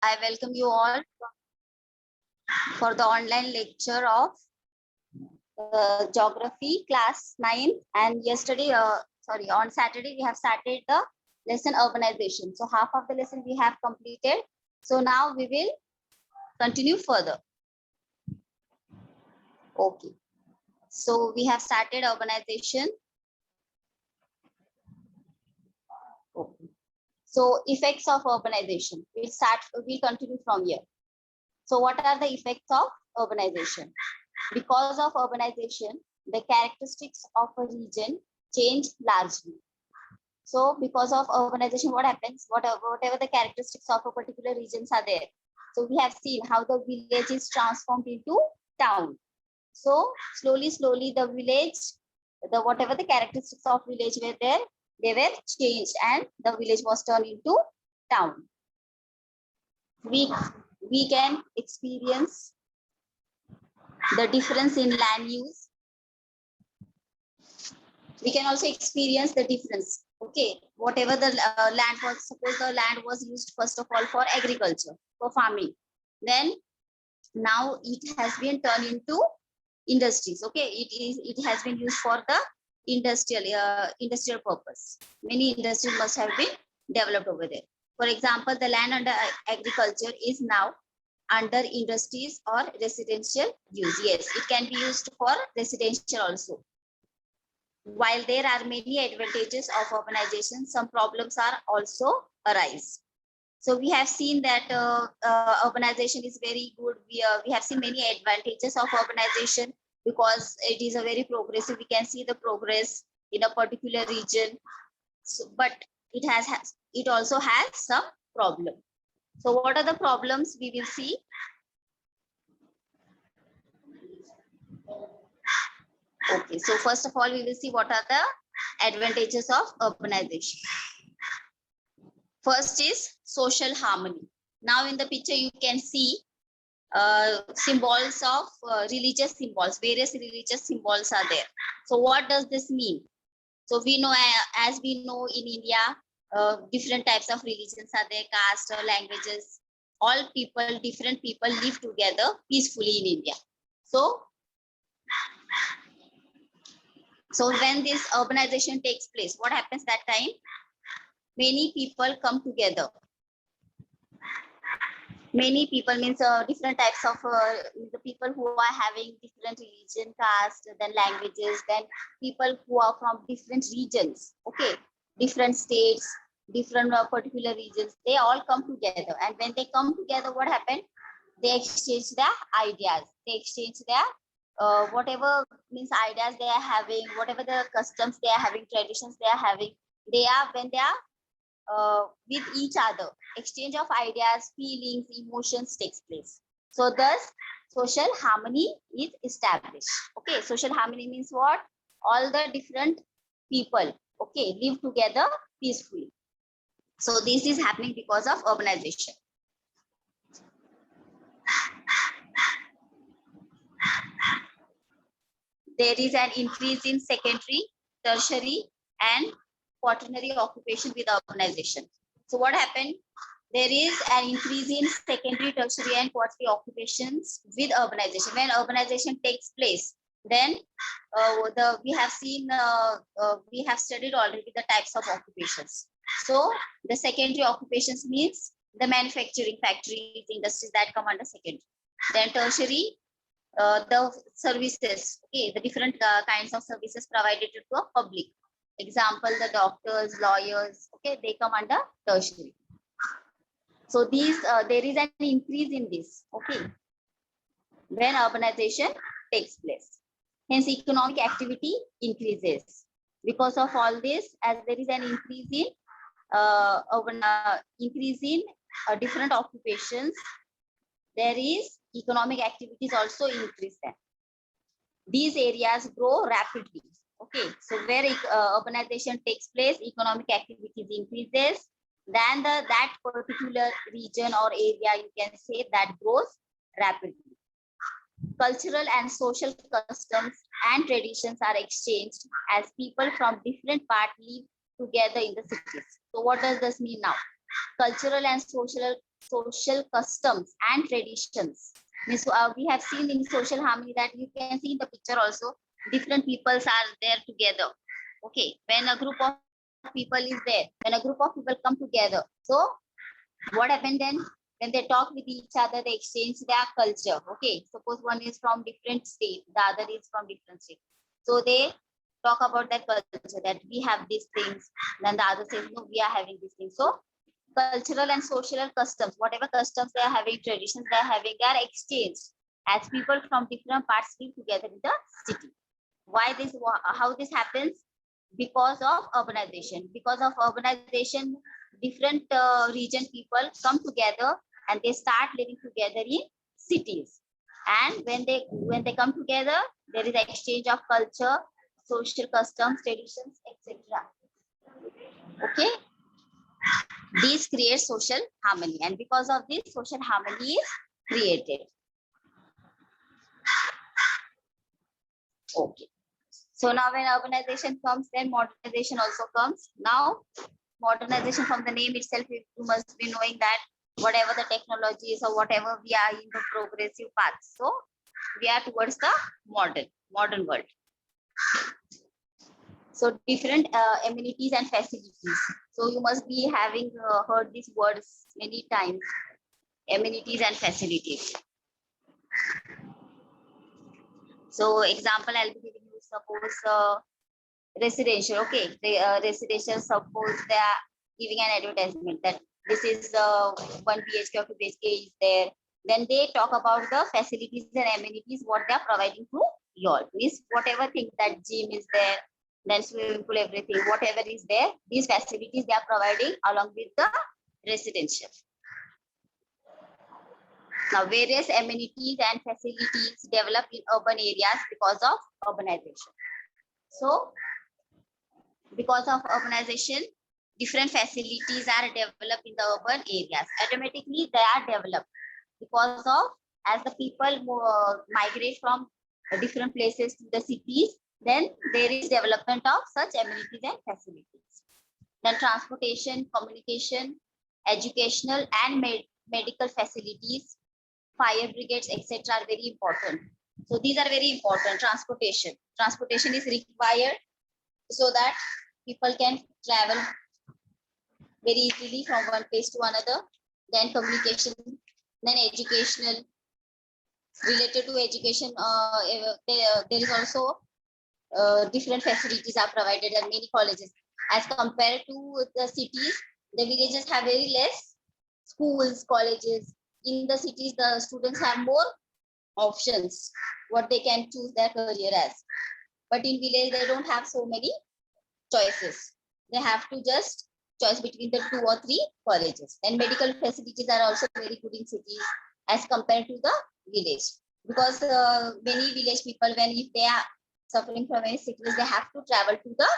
I welcome you all for the online lecture of geography class 9. And yesterday, on Saturday, we have started the lesson urbanization. So half of the lesson we have completed. So now we will continue further. Okay. So we have started urbanization. Okay. So effects of urbanization. We'll continue from here. So what are the effects of urbanization? Because of urbanization, the characteristics of a region change largely. So because of urbanization, what happens? Whatever the characteristics of a particular regions are there. So we have seen how the village is transformed into town. So slowly, the village, whatever the characteristics of village were there, they were changed and the village was turned into town. We can experience the difference in land use. We can also experience the difference. Okay, whatever the land was, suppose the land was used first of all for agriculture, for farming. Then now it has been turned into industries. Okay, it has been used for the industrial purpose. Many industries must have been developed over there. For example, the land under agriculture is now under industries or residential use. Yes, it can be used for residential also. While there are many advantages of urbanization, some problems are also arise. So we have seen that urbanization is very good. We have seen many advantages of urbanization because it is a very progressive. We can see the progress in a particular region. So, but it also has some problem. So what are the problems we will see? Okay, so first of all, we will see what are the advantages of urbanization. First is social harmony. Now in the picture, you can see symbols of religious symbols, various religious symbols are there. So what does this mean? So we know, as we know in India, different types of religions are there, caste or languages. All people, different people live together peacefully in India. So when this urbanization takes place, what happens that time? Many people come together. Many people means different types of the people who are having different religion, caste, then languages, then people who are from different regions, okay, different states, different particular regions, they all come together. And when they come together, what happened? They exchange their ideas. They exchange their whatever means ideas they are having, whatever the customs they are having, traditions they are having. When they are with each other, exchange of ideas, feelings, emotions takes place. So thus social harmony is established. Okay, social harmony means what? All the different people, okay, live together peacefully. So this is happening because of urbanization. There is an increase in secondary, tertiary, and quaternary occupation with urbanization. So what happened? There is an increase in secondary, tertiary, and quaternary occupations with urbanization. When urbanization takes place, then we have studied already the types of occupations. So the secondary occupations means the manufacturing factories, industries that come under secondary. Then tertiary, the services, okay, the different kinds of services provided to the public. Example, the doctors, lawyers, okay, they come under tertiary. So there is an increase in this, okay, when urbanization takes place. Hence, economic activity increases. Because of all this, as there is an increase in different occupations, there is economic activities also increase them. These areas grow rapidly. Okay, so where urbanization takes place, economic activities increases, then that particular region or area, you can say, that grows rapidly. Cultural and social customs and traditions are exchanged as people from different parts live together in the cities. So what does this mean now? cultural and social customs and traditions. Means, we have seen in social harmony that you can see in the picture also, different peoples are there together. Okay, when a group of people is there, when a group of people come together, so what happened then? When they talk with each other, they exchange their culture. Okay, suppose one is from different state, the other is from different state, so they talk about their culture, that we have these things, then the other says no, we are having these things. So cultural and social customs, whatever customs they are having, traditions they are having, they are exchanged as people from different parts live together in the city. Why this? How this happens? Because of urbanization. Because of urbanization, different region people come together and they start living together in cities. And when they come together, there is exchange of culture, social customs, traditions, etc. Okay, these create social harmony, and because of this, social harmony is created. Okay. So now when urbanization comes, then modernization also comes. Now, modernization, from the name itself, you must be knowing that whatever the technology is or whatever, we are in the progressive path. So we are towards the modern world. So different amenities and facilities. So you must be having heard these words many times, amenities and facilities. So example, I'll be giving you, suppose residential. Okay, the residential, suppose they are giving an advertisement that this is 1 BHK or 2 BHK is there. Then they talk about the facilities and amenities what they are providing to you all. Means whatever thing, that gym is there, then swimming pool, everything, whatever is there, these facilities they are providing along with the residential. Now, various amenities and facilities develop in urban areas because of urbanization. So, because of urbanization, different facilities are developed in the urban areas. Automatically, they are developed because of, as the people migrate from different places to the cities, then there is development of such amenities and facilities. Then transportation, communication, educational and medical facilities, fire brigades, etc. are very important. So these are very important. Transportation is required so that people can travel very easily from one place to another. Then communication, then educational. Related to education, there is also different facilities are provided at many colleges. As compared to the cities, the villages have very less schools, colleges. In the cities, the students have more options, what they can choose their career as. But in village, they don't have so many choices. They have to just choice between the 2 or 3 colleges. And medical facilities are also very good in cities as compared to the village. Because many village people, when if they are suffering from any sickness, they have to travel to the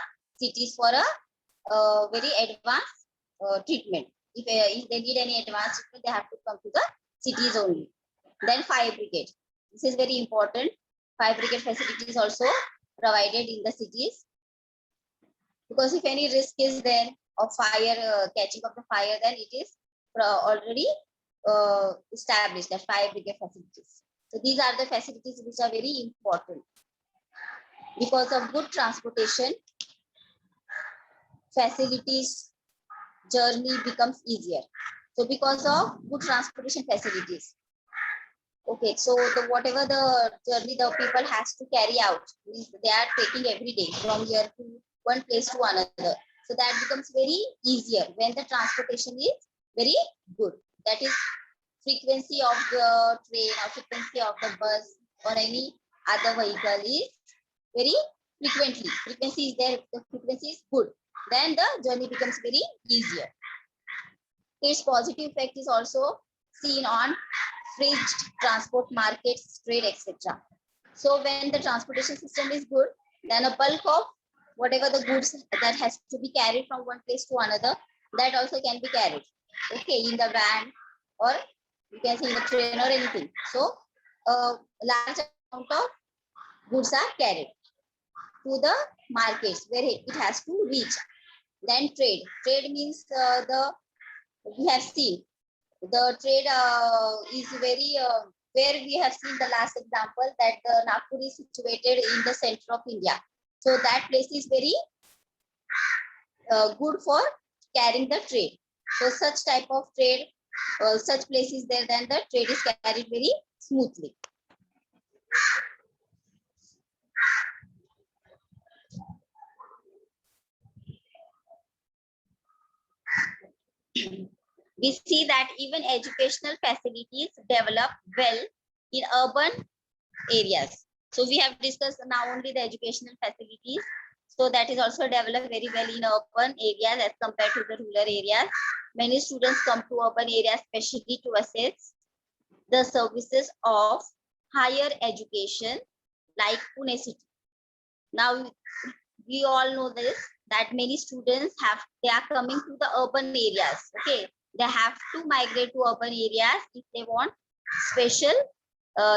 cities for a very advanced treatment. If they need any advanced treatment, they have to come to the cities only. Then fire brigade. This is very important. Fire brigade facilities also provided in the cities. Because if any risk is there of fire, catching of the fire, then it is already established, that fire brigade facilities. So these are the facilities which are very important. Because of good transportation, facilities, journey becomes easier. So because of good transportation facilities. Okay, so whatever the journey the people has to carry out, they are taking every day from here to one place to another. So that becomes very easier when the transportation is very good. That is, frequency of the train or frequency of the bus or any other vehicle is very frequently. Frequency is there, the frequency is good. Then the journey becomes very easier. Its positive effect is also seen on freight transport, markets, trade, etc. So when the transportation system is good, then a bulk of whatever the goods that has to be carried from one place to another, that also can be carried. Okay, in the van, or you can say in the train or anything. So a large amount of goods are carried to the markets where it has to reach. Then trade. Trade means the we have seen the trade is very where we have seen the last example that the Nagpur is situated in the center of India. So that place is very good for carrying the trade. So such type of trade, such places there, then the trade is carried very smoothly. We see that even educational facilities develop well in urban areas. So we have discussed now only the educational facilities. So that is also developed very well in urban areas as compared to the rural areas. Many students come to urban areas especially to access the services of higher education like Pune city. Now we all know this, that many students they are coming to the urban areas. Okay, they have to migrate to urban areas if they want special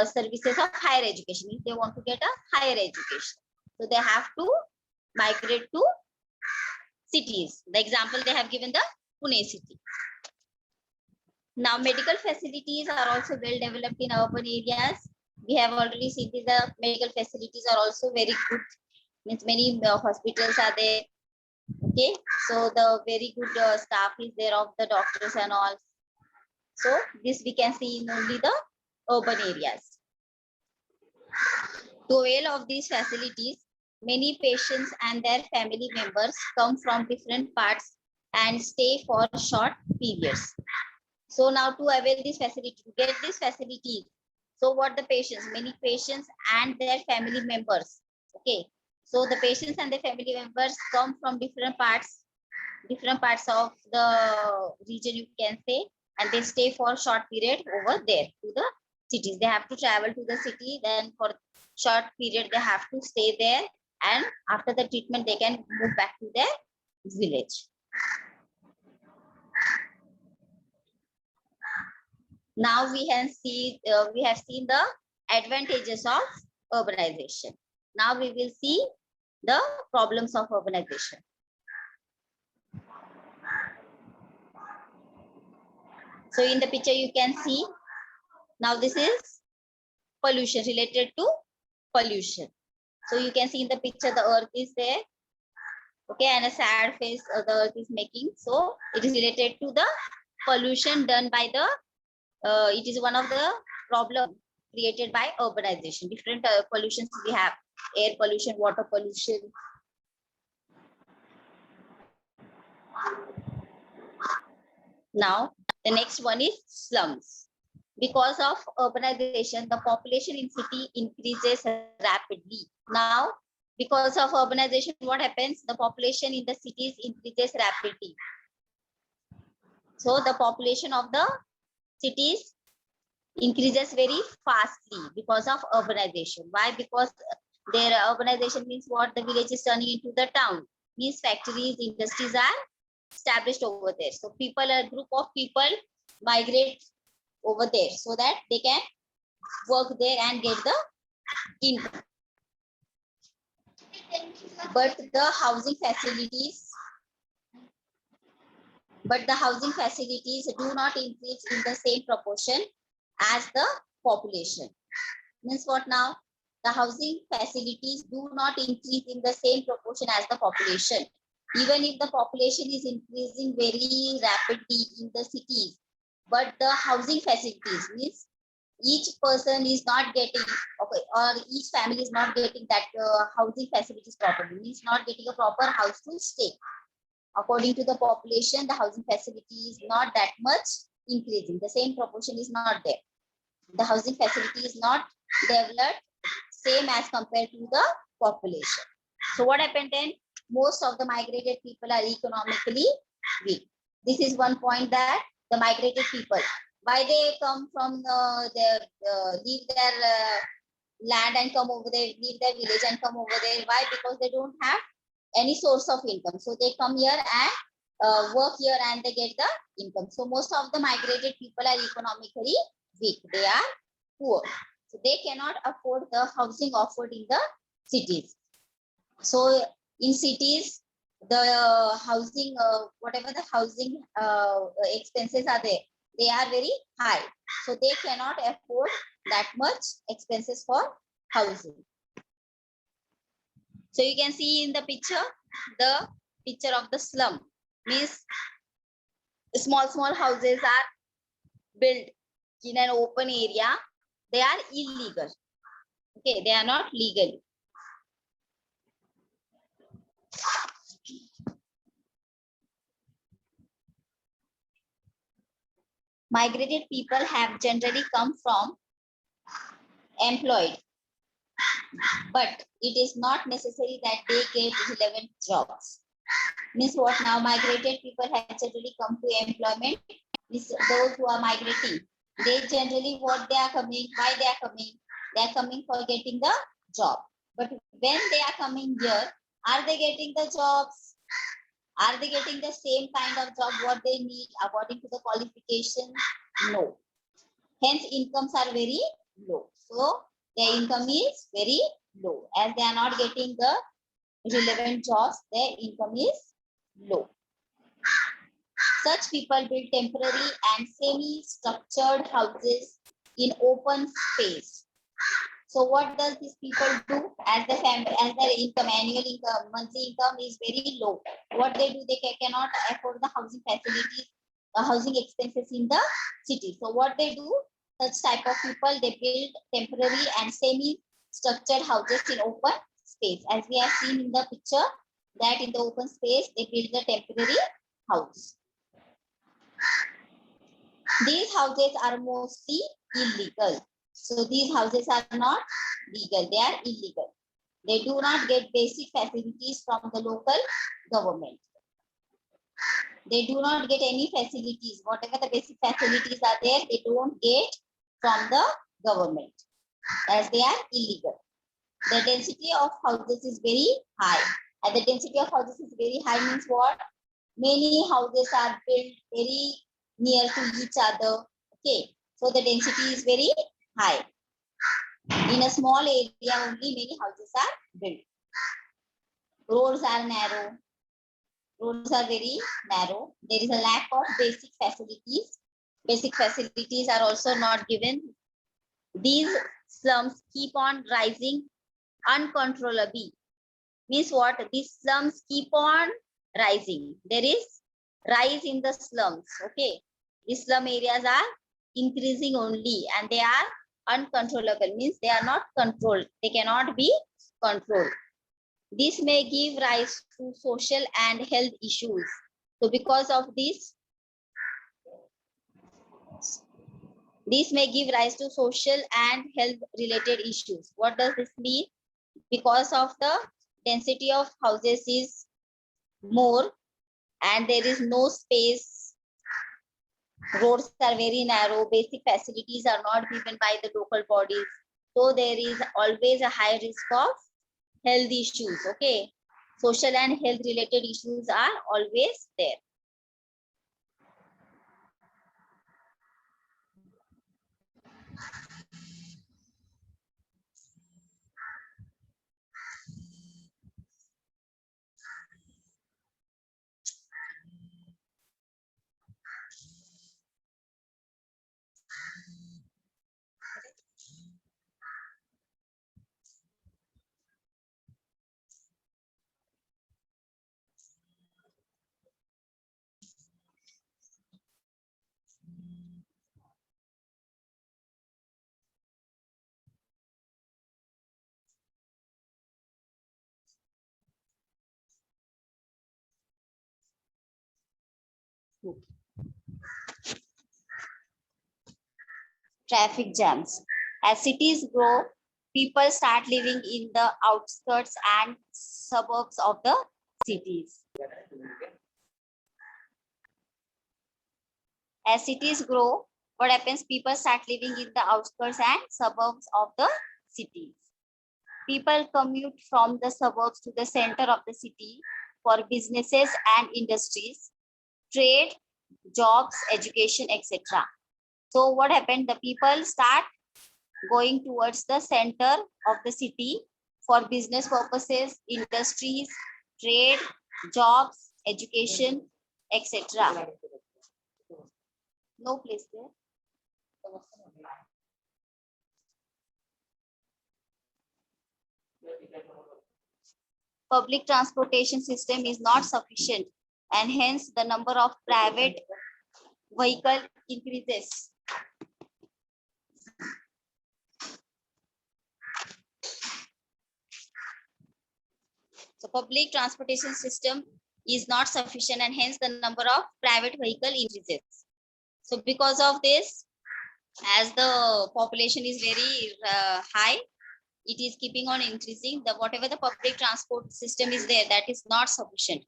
services of higher education, if they want to get a higher education. So they have to migrate to cities. The example they have given, the Pune city. Now medical facilities are also well developed in urban areas. We have already seen the medical facilities are also very good. Means many hospitals are there. Okay, so the very good staff is there of the doctors and all. So this we can see in only the urban areas. To avail of these facilities, many patients and their family members come from different parts and stay for short periods. So now to avail this facility, to get this facility, so what the patients, many patients and their family members, okay. So the patients and the family members come from different parts of the region, you can say, and they stay for a short period over there to the cities. They have to travel to the city, then for short period they have to stay there, and after the treatment they can move back to their village. Now we have seen the advantages of urbanization. Now we will see the problems of urbanization. So in the picture you can see, now this is pollution, related to pollution. So you can see in the picture the earth is there, okay, and a sad face the earth is making. So it is related to the pollution done by the it is one of the problem created by urbanization. Different pollutions we have: air pollution, water pollution. Now the next one is slums. Because of urbanization, the population in city increases rapidly. Now, because of urbanization, what happens? The population in the cities increases rapidly. So the population of the cities increases very fastly because of urbanization. Why? Because their urbanization means what? The village is turning into the town. Means factories, industries are established over there. So people, a group of people migrate over there so that they can work there and get the income. But the housing facilities do not increase in the same proportion as the population. Means what now? The housing facilities do not increase in the same proportion as the population. Even if the population is increasing very rapidly in the cities, but the housing facilities, means each person is not getting, okay, or each family is not getting that housing facilities properly, means not getting a proper house to stay. According to the population, the housing facility is not that much increasing. The same proportion is not there. The housing facility is not developed same as compared to the population. So what happened then? Most of the migrated people are economically weak. This is one point, that the migrated people, why they come from their leave their land and come over there, leave their village and come over there. Why? Because they don't have any source of income. So they come here and work here and they get the income. So most of the migrated people are economically weak. They are poor. So they cannot afford the housing offered in the cities. So in cities, the housing, whatever the housing expenses are there, they are very high. So they cannot afford that much expenses for housing. So you can see in the picture of the slum means small houses are built in an open area. They are illegal. Okay, they are not legal. Migrated people have generally come from employed, but it is not necessary that they get relevant jobs. Means what? Now migrated people have generally come to employment. Means those who are migrating, they generally what they are coming, why they are coming? They are coming for getting the job. But when they are coming here, are they getting the jobs? Are they getting the same kind of job what they need according to the qualification? No. Hence, incomes are very low. So, their income is very low. As they are not getting the relevant jobs, their income is low. Such people build temporary and semi-structured houses in open space. So what does these people do as the family, as their income, annual income, monthly income is very low? What they do, they cannot afford the housing facilities, housing expenses in the city. So what they do, such type of people, they build temporary and semi-structured houses in open space. As we have seen in the picture, that in the open space, they build the temporary house. These houses are mostly illegal. So these houses are not legal, they are illegal. They do not get basic facilities from the local government. They do not get any facilities. Whatever the basic facilities are there, they don't get from the government as they are illegal. The density of houses is very high. And the density of houses is very high means what? Many houses are built very near to each other. Okay, so the density is very high. In a small area only many houses are built. Roads are narrow. Roads are very narrow. There is a lack of basic facilities. Basic facilities are also not given. These slums keep on rising uncontrollably. Means what? These slums keep on rising. There is rise in the slums. Okay, these slum areas are increasing only and they are uncontrollable. Means they are not controlled. They cannot be controlled. This may give rise to social and health issues. So because of this may give rise to social and health related issues. What does this mean? Because of the density of houses is more and there is no space, roads are very narrow, basic facilities are not given by the local bodies. So there is always a high risk of health issues. Okay, social and health related issues are always there. Traffic jams. As cities grow, people start living in the outskirts and suburbs of the cities. As cities grow, what happens? People start living in the outskirts and suburbs of the cities. People commute from the suburbs to the center of the city for businesses and industries, trade, jobs, education, etc. So what happened? The people start going towards the center of the city for business purposes, industries, trade, jobs, education, etc. No place there. Public transportation system is not sufficient, and hence the number of private vehicle increases. So public transportation system is not sufficient, and hence the number of private vehicle increases. So because of this, as the population is very high, it is keeping on increasing. The whatever the public transport system is there, that is not sufficient.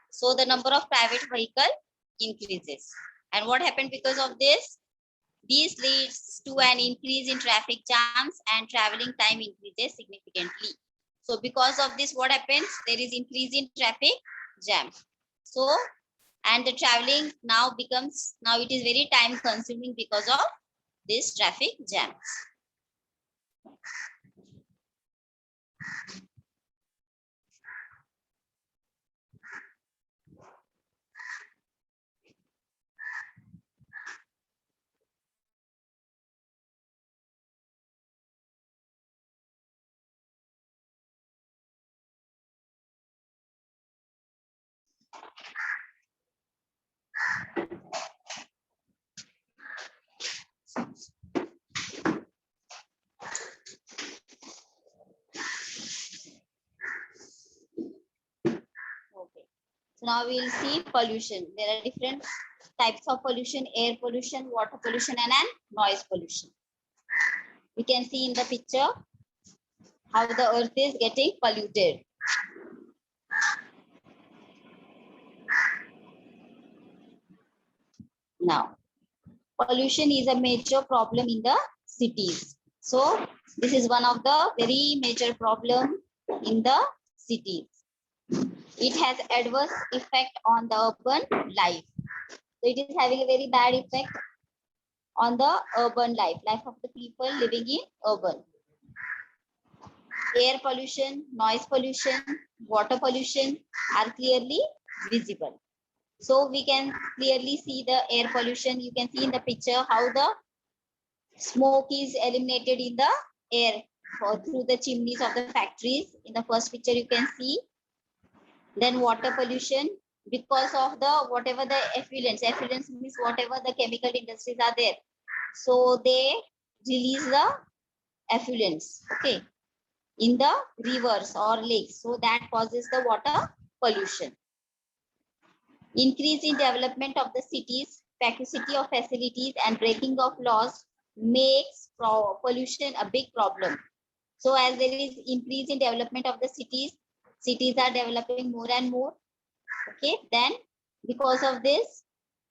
So the number of private vehicle increases. And what happened because of this? This leads to an increase in traffic jams, and traveling time increases significantly. So because of this, what happens? There is increase in traffic jam. So, and the traveling now it is very time consuming because of this traffic jams. Okay. So now we will see pollution. There are different types of pollution: air pollution, water pollution, and noise pollution. We can see in the picture how the earth is getting polluted. Now, pollution is a major problem in the cities. So this is one of the very major problem in the cities. It has adverse effect on the urban life. So it is having a very bad effect on the urban life of the people living in urban. Air pollution, noise pollution, water pollution are clearly visible. So we can clearly see the air pollution. You can see in the picture how the smoke is eliminated in the air through the chimneys of the factories. In the first picture you can see. Then water pollution, because of the whatever the effluents means whatever the chemical industries are there. So they release the effluents, okay, in the rivers or lakes. So that causes the water pollution. Increase in development of the cities, scarcity of facilities, and breaking of laws makes pollution a big problem. So as there is increase in development of the cities are developing more and more. Okay, then because of this,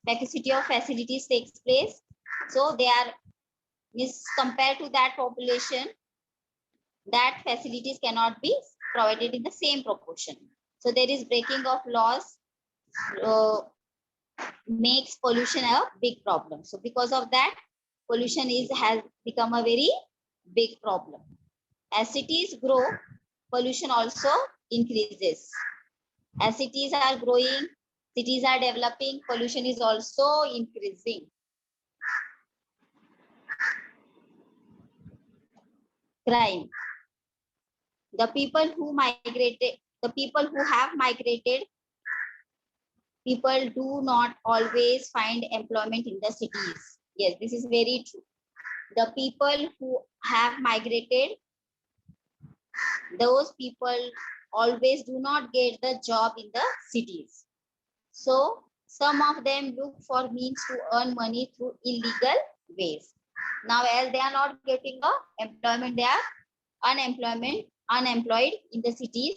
scarcity of facilities takes place. So they are compared to that population, that facilities cannot be provided in the same proportion. So there is breaking of laws, makes pollution a big problem. So because of that, pollution has become a very big problem. As cities grow, pollution also increases. As cities are growing, cities are developing, pollution is also increasing. Crime. The people who have migrated, people do not always find employment in the cities. Yes, this is very true. The people who have migrated, those people always do not get the job in the cities. So some of them look for means to earn money through illegal ways. Now, as they are not getting employment, they are unemployed in the cities,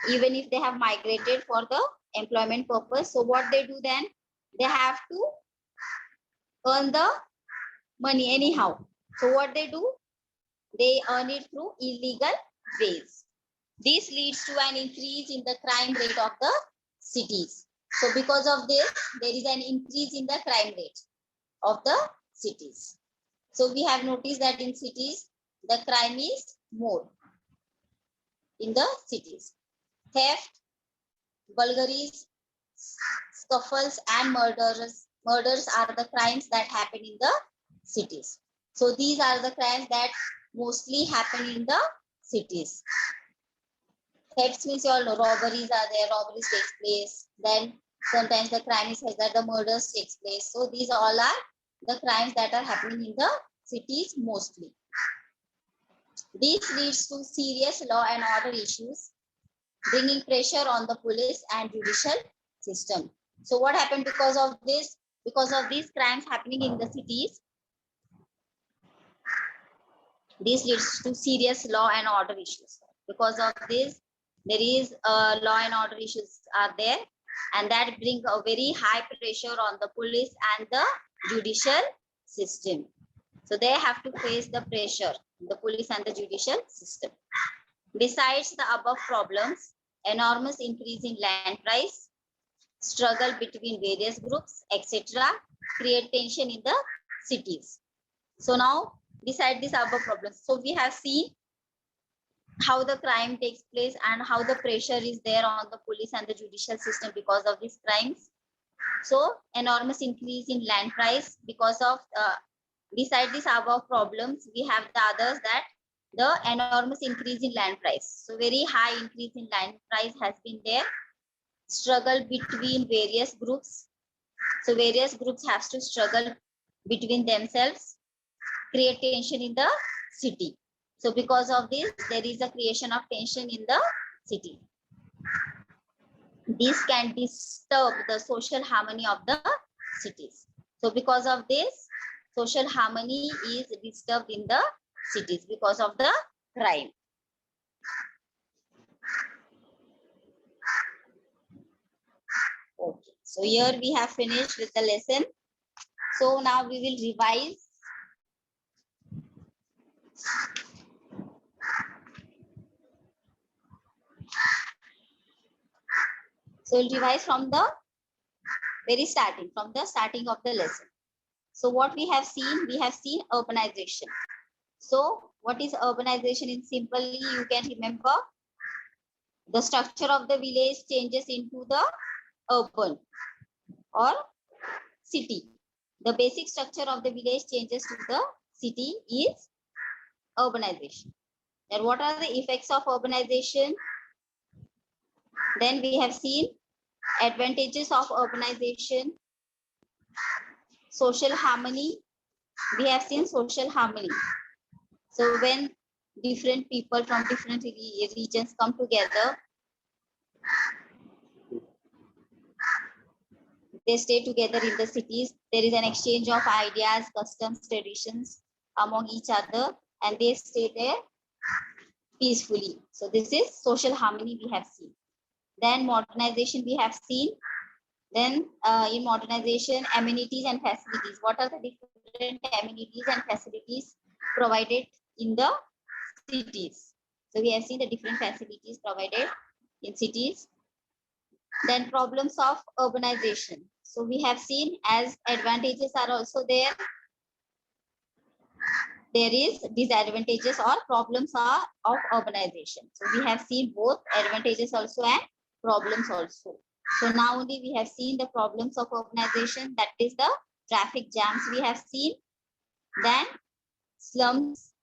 even if they have migrated for the employment purpose. So what they do then, they have to earn the money anyhow. So what they do, they earn it through illegal ways. This leads to an increase in the crime rate of the cities. So because of this, there is an increase in the crime rate of the cities. So we have noticed that in cities, the crime is more in the cities. Theft, Bulgaries, scuffles, and murders. Murders are the crimes that happen in the cities. So these are the crimes that mostly happen in the cities. Thefts means you all know robberies are there, robberies takes place. Then sometimes the crime is that the murders takes place. So these all are the crimes that are happening in the cities mostly. This leads to serious law and order issues, bringing pressure on the police and judicial system. So what happened because of this? Because of these crimes happening in the cities, this leads to serious law and order issues. Because of this, there is law and order issues are there, and that bring a very high pressure on the police and the judicial system. So they have to face the pressure, the police and the judicial system. Besides the above problems, enormous increase in land price, struggle between various groups, etc., create tension in the cities. So now, beside these above problems, so we have seen how the crime takes place and how the pressure is there on the police and the judicial system because of these crimes. So enormous increase in land price because of beside these above problems, we have the others, that the enormous increase in land price. So very high increase in land price has been there. Struggle between various groups. So various groups have to struggle between themselves, create tension in the city. So because of this, there is a creation of tension in the city. This can disturb the social harmony of the cities. So because of this, social harmony is disturbed in the cities because of the crime. Okay, so here we have finished with the lesson. So now we will revise. So we'll revise from the very starting, from the starting of the lesson. So what we have seen urbanization. So what is urbanization? In simply, you can remember the structure of the village changes into the urban or city. The basic structure of the village changes to the city is urbanization. And what are the effects of urbanization? Then we have seen advantages of urbanization, social harmony. We have seen social harmony. So when different people from different regions come together, they stay together in the cities. There is an exchange of ideas, customs, traditions among each other, and they stay there peacefully. So this is social harmony we have seen. Then modernization we have seen. Then in modernization, amenities and facilities. What are the different amenities and facilities provided in the cities? So we have seen the different facilities provided in cities. Then problems of urbanization. So we have seen as advantages are also there. There is disadvantages or problems are of urbanization. So we have seen both advantages also and problems also. So now only we have seen the problems of urbanization, that is the traffic jams we have seen. Then slums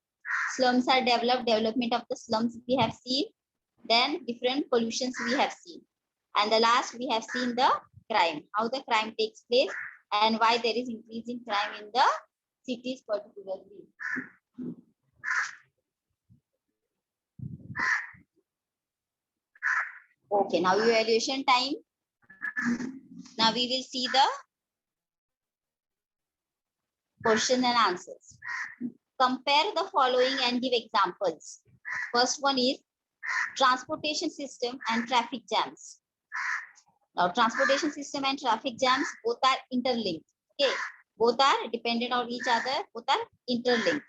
are developed, development of the slums we have seen. Then different pollutions we have seen. And the last we have seen the crime, how the crime takes place and why there is increase in crime in the cities particularly. Okay, now evaluation time. Now we will see the question and answers. Compare the following and give examples. First one is transportation system and traffic jams. Now transportation system and traffic jams both are interlinked. Okay, both are dependent on each other, both are interlinked.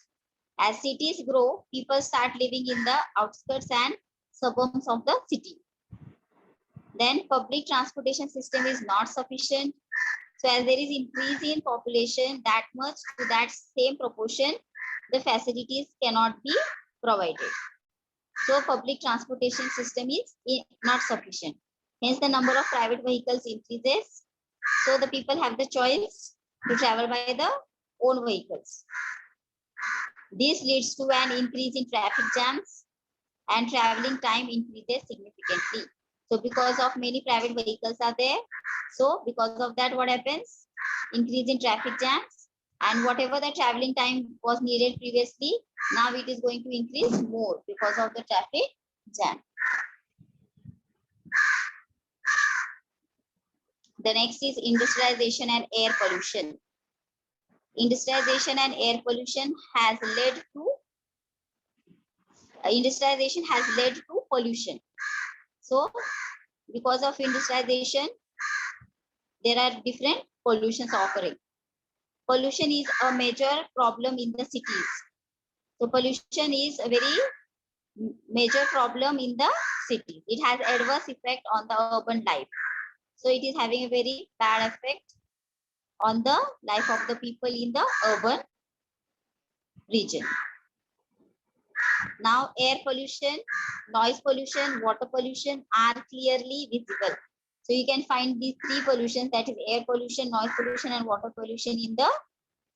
As cities grow, people start living in the outskirts and suburbs of the city. Then public transportation system is not sufficient. So as there is increase in population, that much to that same proportion, the facilities cannot be provided. So public transportation system is not sufficient. Hence, the number of private vehicles increases. So the people have the choice to travel by the own vehicles. This leads to an increase in traffic jams and traveling time increases significantly. So because of many private vehicles are there, so because of that, what happens? Increase in traffic jams, and whatever the traveling time was needed previously, now it is going to increase more because of the traffic jam. The next is industrialization and air pollution. Industrialization and air pollution has led to pollution. So because of industrialization, there are different pollutions occurring. Pollution is a major problem in the cities. So pollution is a very major problem in the city. It has adverse effect on the urban life. So it is having a very bad effect on the life of the people in the urban region. Now air pollution, noise pollution, water pollution are clearly visible. So you can find these three pollutions, that is air pollution, noise pollution and water pollution in the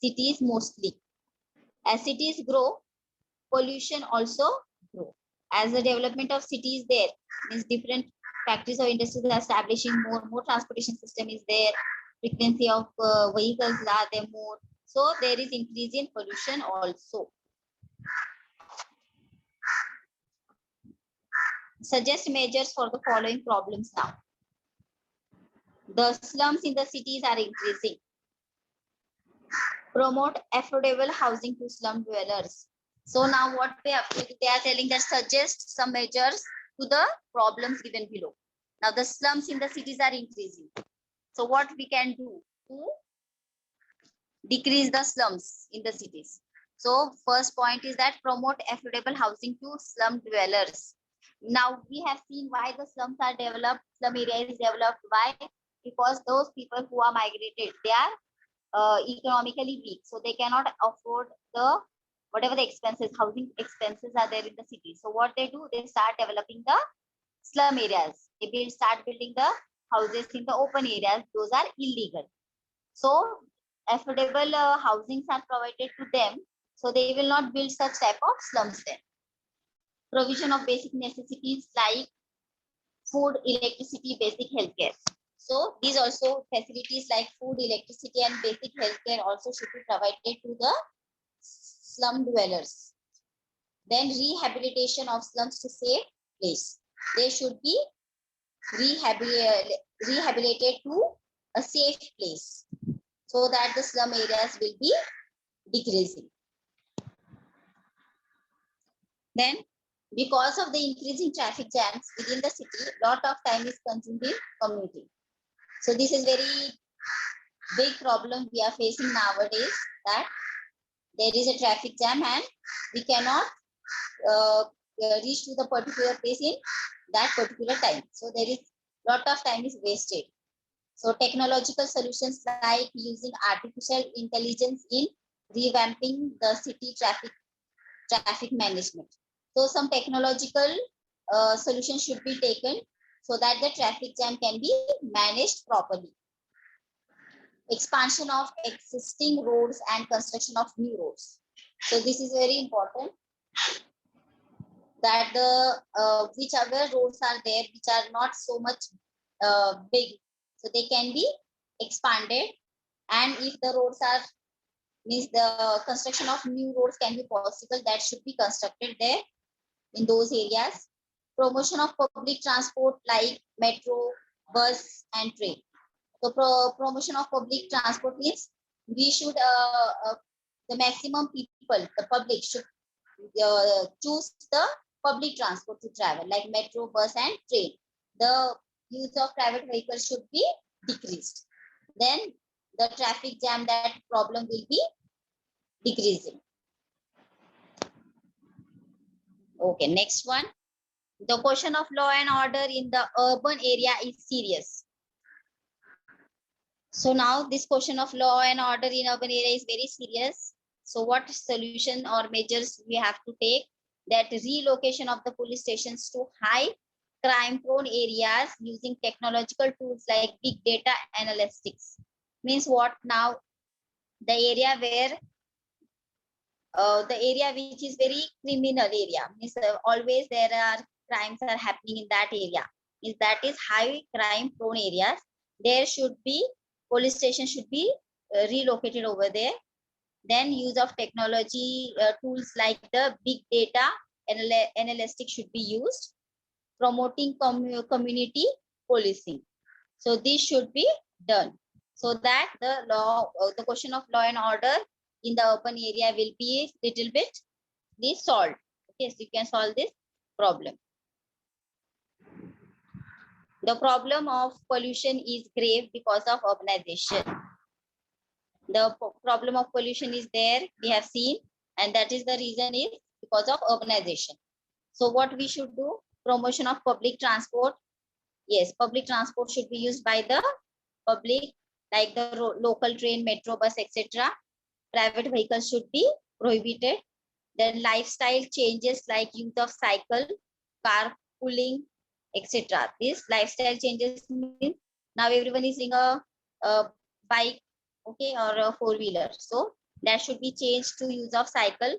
cities mostly. As cities grow, pollution also grow. As the development of cities there, means different factories or industries are establishing more transportation system is there, frequency of vehicles are there more. So there is increase in pollution also. Suggest measures for the following problems now. The slums in the cities are increasing. Promote affordable housing to slum dwellers. So now what they are telling that suggest some measures to the problems given below. Now the slums in the cities are increasing. So what we can do to decrease the slums in the cities? So first point is that promote affordable housing to slum dwellers. Now we have seen why the slums are developed, slum area is developed. Why? Because those people who are migrated, they are economically weak, so they cannot afford the whatever the expenses, housing expenses are there in the city. So what they do, they start developing the slum areas. They start building the houses in the open areas. Those are illegal. So affordable housings are provided to them, so they will not build such type of slums there. Provision of basic necessities like food, electricity, basic healthcare. So these also facilities like food, electricity, and basic healthcare also should be provided to the slum dwellers. Then rehabilitation of slums to safe place. They should be rehabilitated to a safe place so that the slum areas will be decreasing. Then because of the increasing traffic jams within the city, lot of time is consumed in commuting. So this is very big problem we are facing nowadays, that there is a traffic jam and we cannot reach to the particular place in that particular time. So there is lot of time is wasted. So technological solutions like using artificial intelligence in revamping the city traffic management. So some technological solutions should be taken so that the traffic jam can be managed properly. Expansion of existing roads and construction of new roads. So this is very important, that the whichever roads are there which are not so much big, so they can be expanded, and if the roads are means the construction of new roads can be possible, that should be constructed there in those areas. Promotion of public transport like metro, bus, and train. So promotion of public transport means we should the maximum people, the public should choose the public transport to travel like metro, bus, and train. The use of private vehicles should be decreased. Then the traffic jam, that problem will be decreasing. Okay, next one. The question of law and order in the urban area is serious. So now this question of law and order in urban area is very serious. So what solution or measures we have to take? That relocation of the police stations to high crime prone areas using technological tools like big data analytics. Means what? Now the area where the area which is very criminal area, means always there are crimes are happening in that area, is that is high crime prone areas. There should be police station should be relocated over there. Then use of technology tools like the big data analytics should be used. Promoting community policing. So this should be done so that the question of law and order in the urban area will be a little bit solved. Okay, so you can solve this problem. The problem of pollution is grave because of urbanization. The problem of pollution is there, we have seen, and that is the reason is because of urbanization. So what we should do? Promotion of public transport. Yes, public transport should be used by the public, like the local train, metro, bus, etc. Private vehicles should be prohibited. Then lifestyle changes like use of cycle, carpooling, etc. This lifestyle changes means now everyone is in a bike, okay, or a four-wheeler. So that should be changed to use of cycle.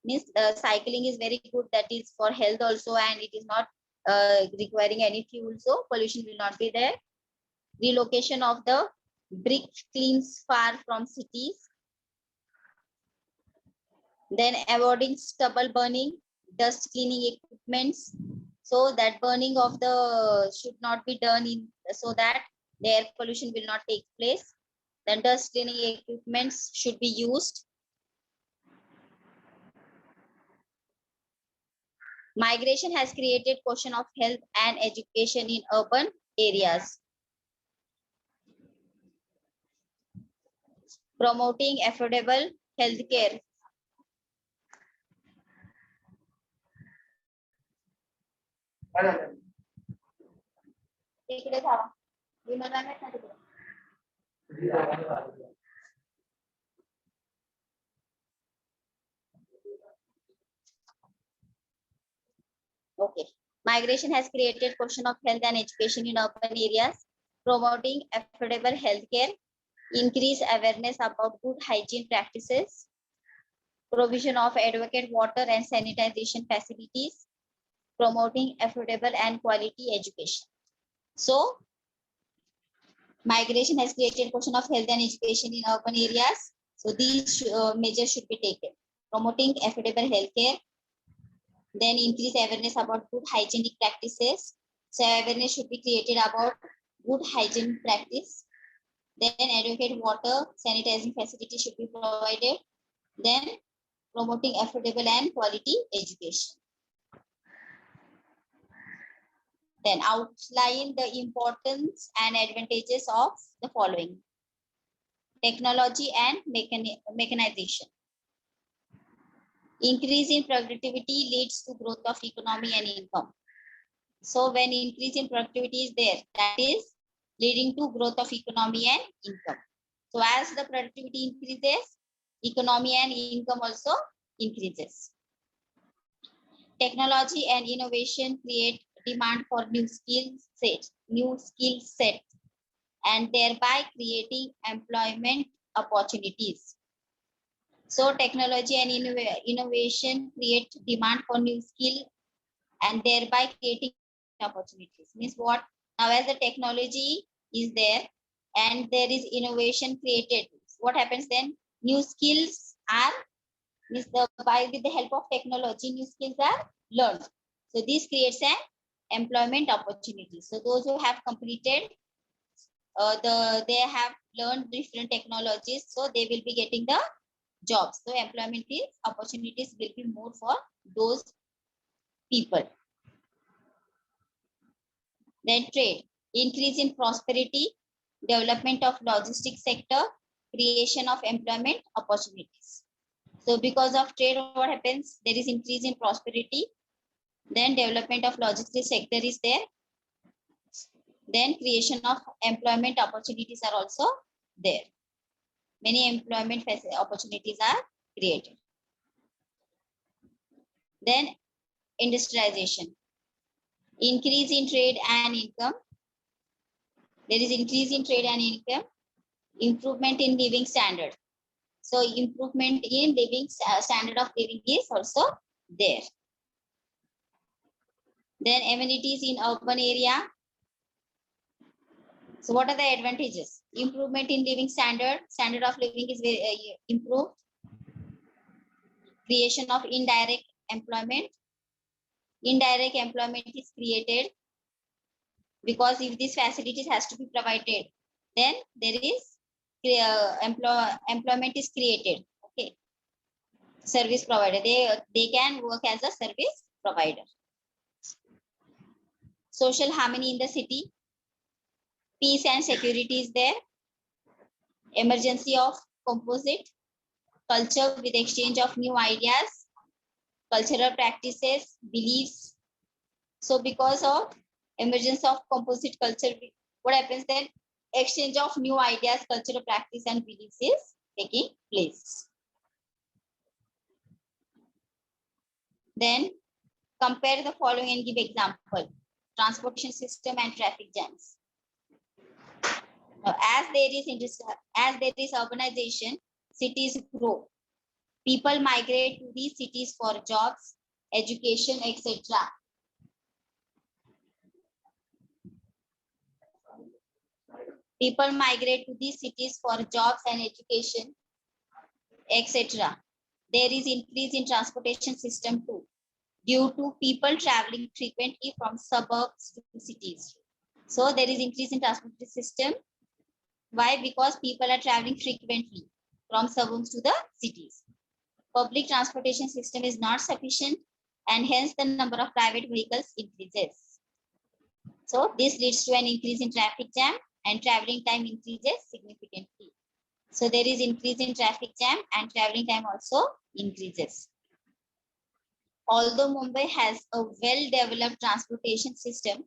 Means cycling is very good, that is for health also, and it is not requiring any fuel, so pollution will not be there. Relocation of the brick kilns far from cities. Then avoiding stubble burning, dust cleaning equipments, so that burning of the should not be done in, so that the air pollution will not take place. Then dust cleaning equipments should be used. Migration has created question of health and education in urban areas. Promoting affordable healthcare. Okay. Migration has created question of health and education in urban areas. Promoting affordable healthcare, increase awareness about good hygiene practices, provision of adequate water and sanitization facilities, promoting affordable and quality education. So, migration has created question of health and education in urban areas. So, these measures should be taken. Promoting affordable healthcare, then increase awareness about good hygienic practices. So, awareness should be created about good hygiene practice. Then adequate water, sanitizing facility should be provided. Then promoting affordable and quality education. Then outline the importance and advantages of the following. Technology and mechanization. Increase in productivity leads to growth of economy and income. So when increase in productivity is there, that is leading to growth of economy and income. So as the productivity increases, economy and income also increases. Technology and innovation create demand for new skill sets, and thereby creating employment opportunities. So technology and innovation create demand for new skill and thereby creating opportunities. Means what? Now as the technology is there and there is innovation created, what happens then? New skills are, means with the help of technology, new skills are learned. So this creates an employment opportunity. So those who have completed they have learned different technologies, so they will be getting the jobs. So employment opportunities will be more for those people. Then trade, increase in prosperity, development of logistics sector, creation of employment opportunities. So because of trade, what happens? There is increase in prosperity. Then development of logistics sector is there. Then creation of employment opportunities are also there. Many employment opportunities are created. Then industrialization. Increase in trade and income. There is increase in trade and income. Improvement in living standard. So improvement in living standard of living is also there. Then amenities in urban area. So what are the advantages? Improvement in living standard. Standard of living is very improved. Creation of indirect employment. Indirect employment is created because if these facilities has to be provided, then there is employment is created. Okay, service provider. They can work as a service provider. Social harmony in the city. Peace and security is there. Emergency of composite culture with exchange of new ideas, cultural practices, beliefs. So because of emergence of composite culture, what happens then? Exchange of new ideas, cultural practice and beliefs is taking place. Then compare the following and give example. Transportation system and traffic jams. Now, as there is urbanization, cities grow. People migrate to these cities for jobs, education, etc. People migrate to these cities for jobs and education, etc. There is increase in transportation system too, due to people traveling frequently from suburbs to cities. So there is increase in transportation system. Why? Because people are traveling frequently from suburbs to the cities. Public transportation system is not sufficient and hence the number of private vehicles increases. So this leads to an increase in traffic jam and traveling time increases significantly. So there is increase in traffic jam and traveling time also increases. Although Mumbai has a well-developed transportation system,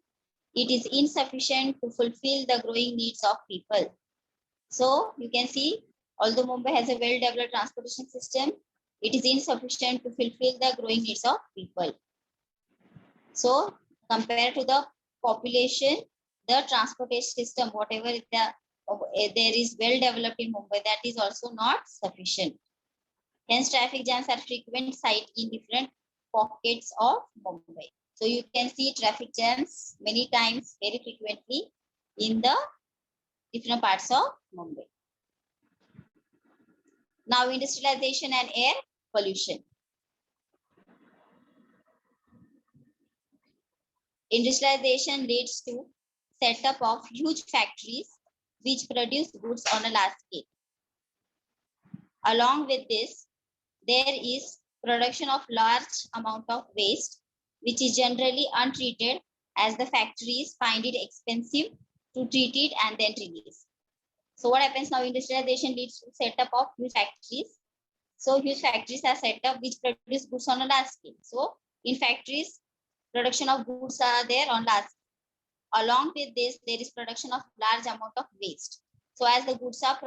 it is insufficient to fulfill the growing needs of people. So you can see, although Mumbai has a well-developed transportation system, it is insufficient to fulfill the growing needs of people. So compared to the population, the transportation system, whatever there is well developed in Mumbai, that is also not sufficient. Hence, traffic jams are frequent sight in different pockets of Mumbai. So you can see traffic jams many times, very frequently in the different parts of Mumbai. Now, industrialization and air pollution. Industrialization leads to setup of huge factories which produce goods on a large scale. Along with this, there is production of large amount of waste, which is generally untreated as the factories find it expensive to treat it and then release. So what happens now? Industrialization leads to setup of huge factories. So huge factories are set up which produce goods on a large scale. So in factories, production of goods are there on large scale. Along with this, there is production of large amount of waste. So as the goods are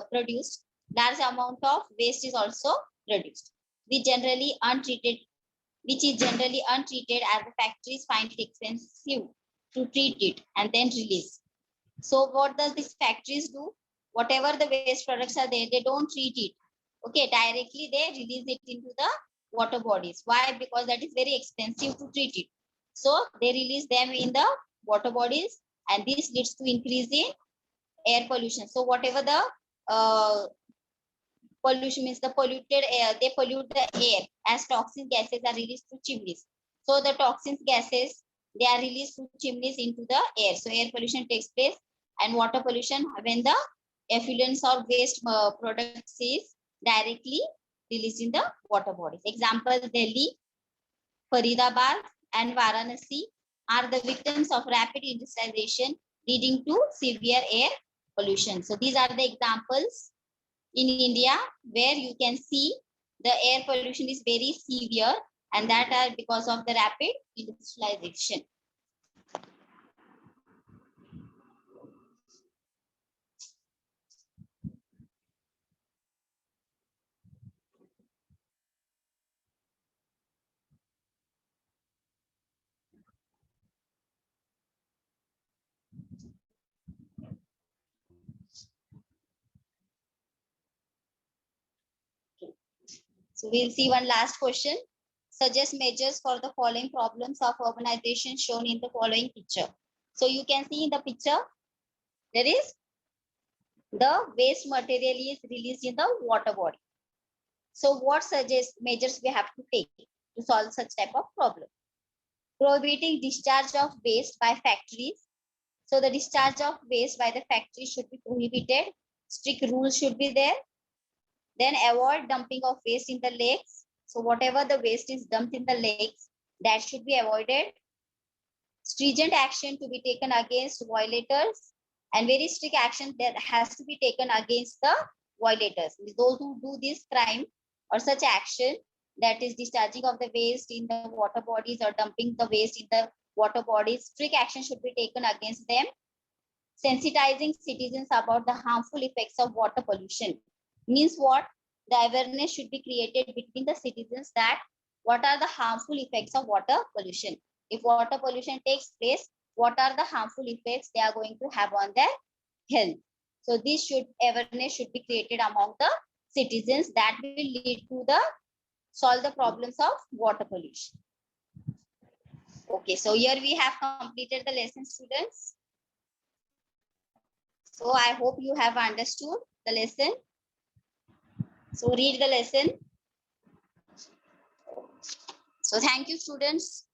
produced, large amount of waste is also produced, which is generally untreated as the factories find it expensive to treat it and then release. So what does these factories do? Whatever the waste products are there, they don't treat it. Okay, directly they release it into the water bodies. Why? Because that is very expensive to treat it. So they release them in the water bodies and this leads to increase in air pollution. So whatever the pollution means the polluted air, they pollute the air as toxic gases are released through chimneys. So the toxic gases, they are released through chimneys into the air. So air pollution takes place, and water pollution when the effluents or waste products is directly released in the water bodies. Example, Delhi, Faridabad and Varanasi are the victims of rapid industrialization leading to severe air pollution. So these are the examples in India where you can see the air pollution is very severe, and that are because of the rapid industrialization. So we'll see one last question. Suggest measures for the following problems of urbanization shown in the following picture. So you can see in the picture, there is the waste material is released in the water body. So what suggest measures we have to take to solve such type of problem? Prohibiting discharge of waste by factories. So the discharge of waste by the factory should be prohibited. Strict rules should be there. Then avoid dumping of waste in the lakes. So whatever the waste is dumped in the lakes, that should be avoided. Stringent action to be taken against violators, and very strict action that has to be taken against the violators. Those who do this crime or such action, that is discharging of the waste in the water bodies or dumping the waste in the water bodies, strict action should be taken against them. Sensitizing citizens about the harmful effects of water pollution. Means what? The awareness should be created between the citizens that what are the harmful effects of water pollution. If water pollution takes place, what are the harmful effects they are going to have on their health. So this awareness should be created among the citizens, that will lead to the solve the problems of water pollution. Okay, so here we have completed the lesson, students. So I hope you have understood the lesson. So read the lesson. So thank you, students.